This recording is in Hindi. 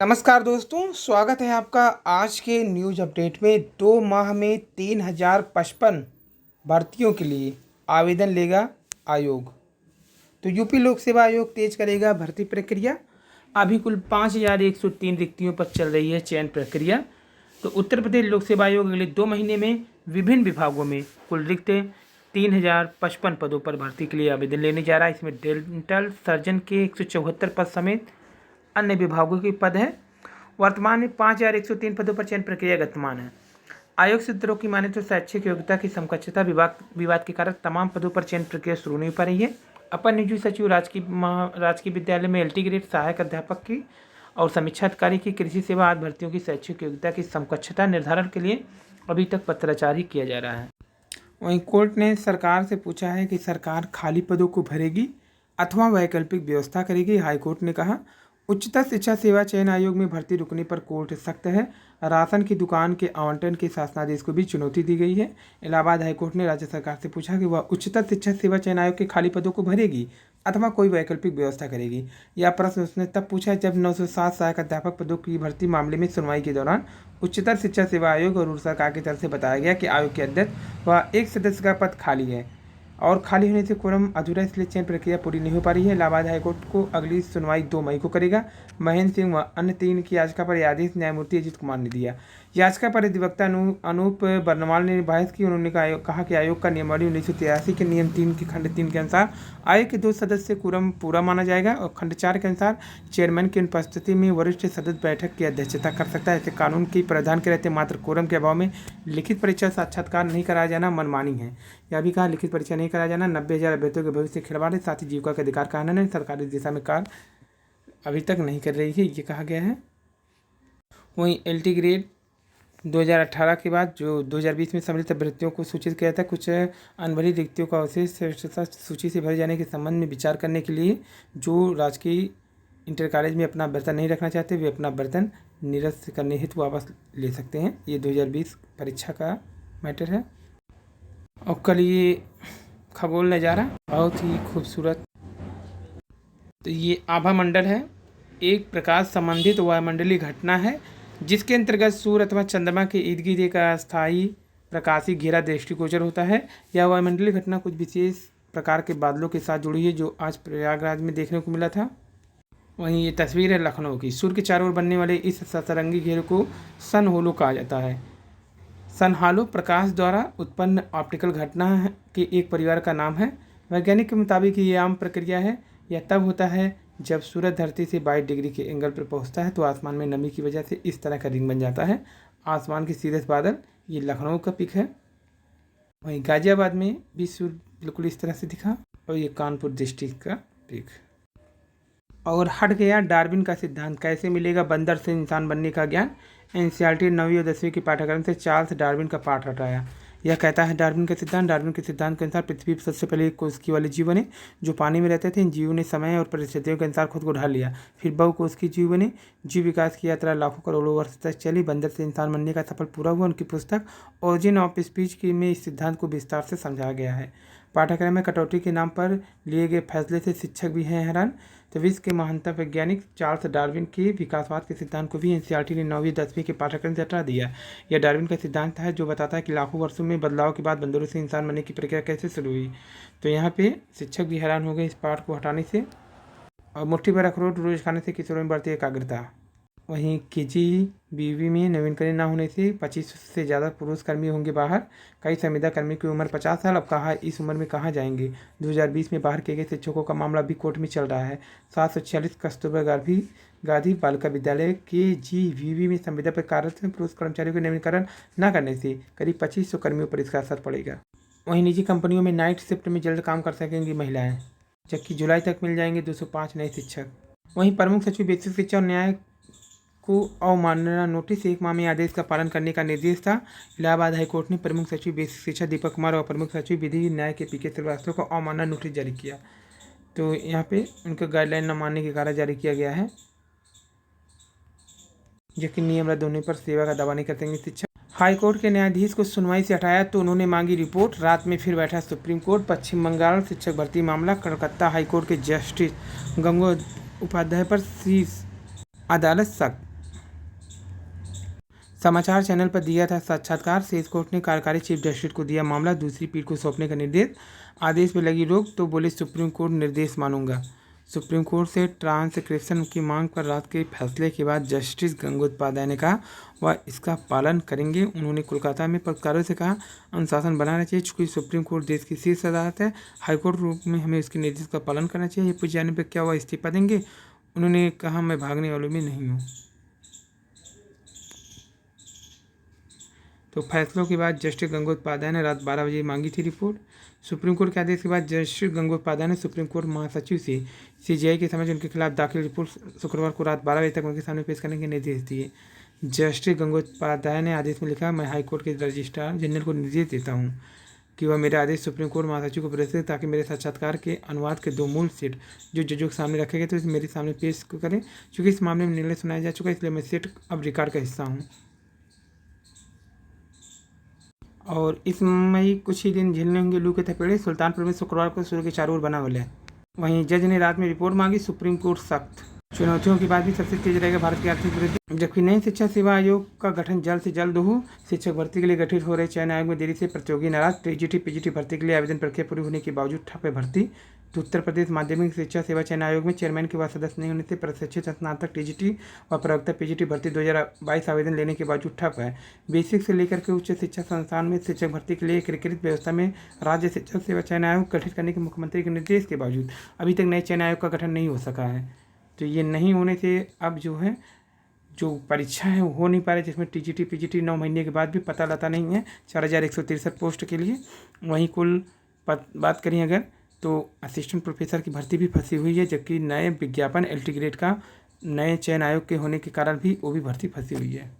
नमस्कार दोस्तों, स्वागत है आपका आज के न्यूज अपडेट में। 2 माह में 3055 भर्तियों के लिए आवेदन लेगा आयोग। तो यूपी लोक सेवा आयोग तेज करेगा भर्ती प्रक्रिया। अभी कुल 5103 रिक्तियों पर चल रही है चयन प्रक्रिया। तो उत्तर प्रदेश लोक सेवा आयोग अगले 2 महीने में विभिन्न विभागों में कुल रिक्त 3055 पदों पर भर्ती के लिए आवेदन लेने जा रहा है। इसमें डेंटल सर्जन के 174 पद समेत अन्य विभागों के पद हैं। वर्तमान में 5103 पदों पर चयन प्रक्रिया गतिमान है। आयोग सूत्रों की माने तो शैक्षिक योग्यता की समकक्षता विवाद के कारण तमाम पदों पर चयन प्रक्रिया शुरू नहीं हो पा रही है। अपर निजी सचिव राजकीय विद्यालय में LT ग्रेड सहायक अध्यापक की और समीक्षा अधिकारी की कृषि सेवा आदि भर्तियों की शैक्षिक योग्यता की समकक्षता निर्धारण के लिए अभी तक पत्राचार ही किया जा रहा है। वहीं कोर्ट ने सरकार से पूछा है कि सरकार खाली पदों को भरेगी अथवा वैकल्पिक व्यवस्था करेगी। हाईकोर्ट ने कहा, उच्चतर शिक्षा सेवा चयन आयोग में भर्ती रुकने पर कोर्ट सख्त है। राशन की दुकान के आवंटन के शासनादेश को भी चुनौती दी गई है। इलाहाबाद हाईकोर्ट ने राज्य सरकार से पूछा कि वह उच्चतर शिक्षा सेवा चयन आयोग के खाली पदों को भरेगी अथवा कोई वैकल्पिक व्यवस्था करेगी। यह प्रश्न उसने तब पूछा जब 907 सहायक अध्यापक पदों की भर्ती मामले में सुनवाई के दौरान उच्चतर शिक्षा सेवा आयोग और सरकार की तरफ से बताया गया कि आयोग के अध्यक्ष व एक सदस्य का पद खाली है और खाली होने से कोरम अधूरा, इसलिए चयन प्रक्रिया पूरी नहीं हो पा रही है। इलाहाबाद हाईकोर्ट को अगली सुनवाई 2 मई को करेगा। महेंद्र सिंह व अन्य 3 की याचिका पर आदेश न्यायमूर्ति अजीत कुमार ने दिया। याचिका पर अधिवक्ता अनूप बर्नवाल ने बहस की। उन्होंने कहा कि आयोग का नियमावली 1983 के नियम 3 के खंड 3 के अनुसार आयोग के 2 सदस्य कोरम पूरा माना जाएगा और खंड 4 के अनुसार चेयरमैन की अनुपस्थिति में वरिष्ठ सदस्य बैठक की अध्यक्षता कर सकता है। ऐसे कानून के प्रावधान के रहते मात्र कोरम के अभाव में लिखित परीक्षा साक्षात्कार नहीं कराया जाना मनमानी है। यह भी कहा, लिखित परीक्षा नहीं कराया जाना 90,000 अभ्यर्थियों के भविष्य खिलवाड़ है, साथ ही जीविका के अधिकार का हनन है। सरकार इस दिशा में कार्य अभी तक नहीं कर रही है, ये कहा गया है। वहीं LT ग्रेड 2018 के बाद जो 2020 में सम्मिलित अभ्यर्थियों को सूचित किया था, कुछ अनभरी रिक्तियों का अवशेष श्रेष्ठता सूची से भरे जाने के संबंध में विचार करने के लिए जो राजकीय इंटर कॉलेज में अपना वेतन नहीं रखना चाहते वे अपना वेतन निरस्त करने हेतु वापस ले सकते हैं। ये 2020 परीक्षा का मैटर है। और कल ये खगोल नज़ारा बहुत ही खूबसूरत। तो ये आभा मंडल है, एक प्रकाश संबंधित वायुमंडलीय घटना है जिसके अंतर्गत सूर्य अथवा चंद्रमा के इर्द गिर्द एक अस्थायी प्रकाशीय घेरा दृष्टिगोचर होता है। यह वायुमंडलीय घटना कुछ विशेष प्रकार के बादलों के साथ जुड़ी है जो आज प्रयागराज में देखने को मिला था। वहीं ये तस्वीर है लखनऊ की। सूर्य के चारों ओर बनने वाले इस सतरंगी घेरे को सन होलो कहा जाता है। सन हालो प्रकाश द्वारा उत्पन्न ऑप्टिकल घटना के एक परिवार का नाम है। वैज्ञानिक के मुताबिक ये आम प्रक्रिया है। यह तब होता है जब सूरज धरती से 22 डिग्री के एंगल पर पहुंचता है तो आसमान में नमी की वजह से इस तरह का रिंग बन जाता है। आसमान के सीधे बादल, ये लखनऊ का पिक है। वहीं गाजियाबाद में भी सूर्य बिल्कुल इस तरह से दिखा और ये कानपुर डिस्ट्रिक्ट का पिक। और हट गया डार्विन का सिद्धांत, कैसे मिलेगा बंदर से इंसान बनने का ज्ञान। NCERT 9वीं और 10वीं के पाठ्यक्रम से चार्ल्स डार्विन का पाठ हटाया। यह कहता है डार्विन के सिद्धांत के अनुसार पृथ्वी पर सबसे पहले कोशिकीय वाले जीव बने जो पानी में रहते थे। इन जीवों ने समय और परिस्थितियों के अनुसार खुद को ढाल लिया। फिर बहुकोशिकीय जीव बने। जीव विकास की यात्रा लाखों करोड़ों वर्ष तक चली। बंदर से इंसान बनने का सफल पूरा हुआ। उनकी पुस्तक ओरिजिन ऑफ स्पीच में इस सिद्धांत को विस्तार से समझाया गया है। पाठ्यक्रम में कटौती के नाम पर लिए गए फैसले से शिक्षक भी हैं हैरान। तो विश्व के महानतम वैज्ञानिक चार्ल्स डार्विन के विकासवाद के सिद्धांत को भी NCERT ने 9वीं 10वीं के पाठ्यक्रम से हटा दिया। यह डार्विन का सिद्धांत है जो बताता है कि लाखों वर्षों में बदलाव के बाद बंदरों से इंसान बनने की प्रक्रिया कैसे शुरू हुई। तो यहाँ पे शिक्षक भी हैरान हो गए इस पाठ को हटाने से। और मुट्ठी भर अखरोट रोज खाने से किशोरों में बढ़ती एकाग्रता। वहीं KGBV में नवीनकरण न होने से 25 से ज़्यादा पुरुष कर्मी होंगे बाहर। कई संविदा कर्मी की उम्र 50 साल। अब कहा इस उम्र में कहाँ जाएंगे। 2020 में बाहर किए गए शिक्षकों का मामला भी कोर्ट में चल रहा है। 746 कस्तूरबा गांधी बालिका विद्यालय KGBV में संविदा पर कार्यरत पुरुष कर्मचारियों के नवीनीकरण न करने से करीब 2500 कर्मियों पर इसका असर पड़ेगा। वहीं निजी कंपनियों में नाइट शिफ्ट में जल्द काम कर सकेंगी महिलाएं, जबकि जुलाई तक मिल जाएंगे 205 नए शिक्षक। वहीं प्रमुख सचिव बेसिक शिक्षा और न्याय को अवमानना नोटिस 1 माह में आदेश का पालन करने का निर्देश था। इलाहाबाद हाईकोर्ट ने प्रमुख सचिव बेसिक शिक्षा दीपक कुमार और प्रमुख सचिव विधि न्याय के PK श्रीवास्तव को अवमानना नोटिस जारी किया। तो यहाँ पे उनका गाइडलाइन न मानने के कारण जारी किया गया है, जबकि नियम रद्द होने पर सेवा का दावा नहीं कर सकेंगे शिक्षक। हाईकोर्ट के न्यायाधीश को सुनवाई से हटाया तो उन्होंने मांगी रिपोर्ट। रात में फिर बैठा सुप्रीम कोर्ट। पश्चिम बंगाल शिक्षक भर्ती मामला। कलकत्ता हाईकोर्ट के जस्टिस गंगोपाध्याय पर शीर्ष अदालत सख्त। समाचार चैनल पर दिया था साक्षात्कार। सेज कोर्ट ने कार्यकारी चीफ जस्टिस को दिया मामला दूसरी पीठ को सौंपने का निर्देश। आदेश पर लगी रोक तो बोले सुप्रीम कोर्ट निर्देश मानूंगा। सुप्रीम कोर्ट से ट्रांसक्रिप्शन की मांग पर रात के फैसले के बाद जस्टिस गंगोपाध्याय ने कहा वह इसका पालन करेंगे। उन्होंने कोलकाता में पत्रकारों से कहा अनुशासन बनाना चाहिए, चूंकि सुप्रीम कोर्ट देश की शीर्ष अदालत है। हाईकोर्ट रूप में हमें उसके निर्देश का पालन करना चाहिए। ये पूछ जाने पर क्या वह इस्तीफा देंगे? उन्होंने कहा मैं भागने वालों में नहीं हूँ। तो फैसलों के बाद जस्टिस गंगोपाध्याय ने रात 12 बजे मांगी थी रिपोर्ट। सुप्रीम कोर्ट के आदेश के बाद जस्टिस गंगोपाध्याय ने सुप्रीम कोर्ट महासचिव से सीजीआई के समक्ष उनके खिलाफ दाखिल रिपोर्ट शुक्रवार को रात 12 बजे तक उनके सामने पेश करने के निर्देश दिए। जस्टिस गंगोपाध्याय ने आदेश में लिखा मैं हाईकोर्ट के रजिस्ट्रार जनरल को निर्देश देता हूँ कि वह मेरा आदेश सुप्रीम कोर्ट महासचिव को प्रेषित करें ताकि मेरे साक्षात्कार के अनुवाद के 2 मूल सेट जो जजों के सामने रखे गए थे उसे मेरे सामने पेश करें। चूँकि इस मामले में निर्णय सुनाया जा चुका है इसलिए मैं सेट अब रिकॉर्ड का हिस्सा हूँ और इसमें कुछ ही दिन झेलने होंगे लू के थपेड़े। सुल्तानपुर में शुक्रवार को सूर्य के चारों ओर बना वलय। वहीं जज ने रात में रिपोर्ट मांगी, सुप्रीम कोर्ट सख्त। चुनौतियों के बाद भी सबसे तेज रहेगा भारत की आर्थिक वृद्धि। जबकि नई शिक्षा सेवा आयोग का गठन जल्द से जल्द हो। शिक्षक भर्ती के लिए गठित हो रहे चयन आयोग में देरी से प्रतियोगी नाराज। टीजीटी पीजीटी भर्ती के लिए आवेदन प्रक्रिया पूरी होने के बावजूद ठप है भर्ती। तो उत्तर प्रदेश माध्यमिक शिक्षा सेवा चयन आयोग में चेयरमैन के बाद सदस्य नहीं होने से प्रशिक्षित स्नातक टीजीटी व प्रवक्ता पीजीटी भर्ती 2022 आवेदन लेने के बावजूद ठप है। बेसिक से लेकर के उच्च शिक्षा संस्थान में शिक्षक भर्ती के लिए एकीकृत व्यवस्था में राज्य शिक्षक सेवा चयन आयोग गठित करने के मुख्यमंत्री के निर्देश के बावजूद अभी तक नए चयन आयोग का गठन नहीं हो सका है। तो ये नहीं होने से अब जो है जो परीक्षा है वो हो नहीं पा रही, जिसमें टीजीटी पीजीटी 9 महीने के बाद भी पता लता नहीं है 4163 पोस्ट के लिए। वहीं कुल बात करें अगर तो असिस्टेंट प्रोफेसर की भर्ती भी फंसी हुई है, जबकि नए विज्ञापन एलटी ग्रेड का नए चयन आयोग के होने के कारण भी वो भी भर्ती फंसी हुई है।